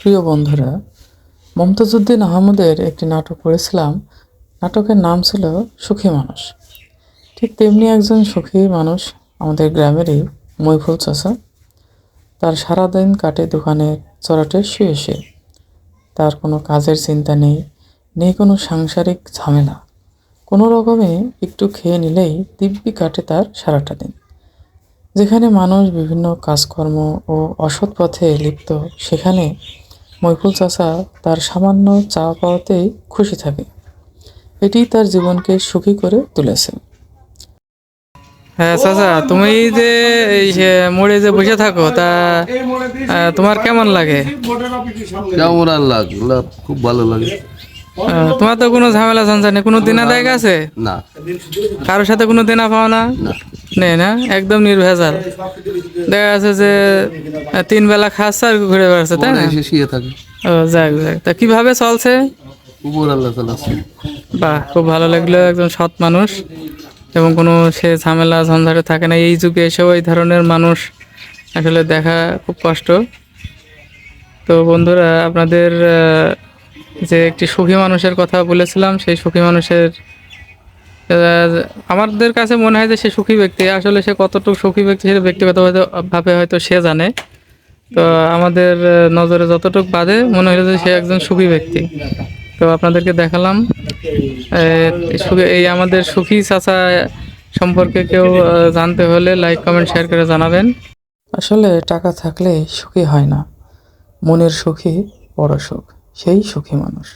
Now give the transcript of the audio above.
প্রিয় বন্ধুরা, মমতাজউদ্দিন আহমদের একটি নাটক করেছিলাম। নাটকের নাম ছিল সুখী মানুষ। ঠিক তেমনি একজন সুখী মানুষ আমাদের গ্রামেরই মইফুল চাচা। তার সারাদিন কাটে দোকানে চড়াটে শুয়ে শুয়ে। তার কোনো কাজের চিন্তা নেই, নেই কোনো সাংসারিক ঝামেলা। কোনো রকমে একটু খেয়ে নিলেই দিব্যি কাটে তার সারাটা দিন। যেখানে মানুষ বিভিন্ন কাজকর্ম ও অসৎ পথে লিপ্ত, সেখানে মইফুল চাচা তার সামান্য চাওয়া পাওয়াতেই খুশি থাকে। এটি তার জীবনকে সুখী করে তুলেছে। হ্যাঁ চাচা, তুমি যে এই মোড়ে যে বসে থাকো, তা তোমার কেমন লাগে? কেমন আর লাগলো, খুব ভালো লাগে। তোমার তো কোনো ঝামেলা ঝঞ্ঝাট নেই, কোনো দেনা দায় আছে? না, কারোর সাথে কোনো দেনা পাও না? না, নেই না, একদম নির্ভেজাল। দেখা যাচ্ছে যে 3 বেলা খাচ্ছে আর ঘুরে বেড়াচ্ছে, তাই না? এসে শুয়ে থাকে। ও যাক যাক, তা কিভাবে চলছে? উপর আল্লাহ চালাচ্ছে। বাহ, খুব ভালো লাগলো। একজন সৎ মানুষ এবং কোনো সে ঝামেলা ঝঞ্ঝাটে থাকে না। এই যুগে এসেও এই ধরনের মানুষ আসলে দেখা খুব কষ্ট। তো বন্ধুরা, আপনাদের যে একটি সুখী মানুষের কথা বলেছিলাম, সেই সুখী মানুষের আমাদের কাছে মনে হয় যে সে সুখী ব্যক্তি। আসলে সে কতটুকু সুখী ব্যক্তি সেটা ব্যক্তিগতভাবে হয়তো সে জানে। তো আমাদের নজরে যতটুকু বাদে মনে হলো যে সে একজন সুখী ব্যক্তি। তো আপনাদেরকে দেখালাম। এই আমাদের সুখী চাচা সম্পর্কে কেউ জানতে হলে লাইক কমেন্ট শেয়ার করে জানাবেন। আসলে টাকা থাকলে সুখী হয় না, মনের সুখী বড় সুখ, সেই সুখী মানুষ।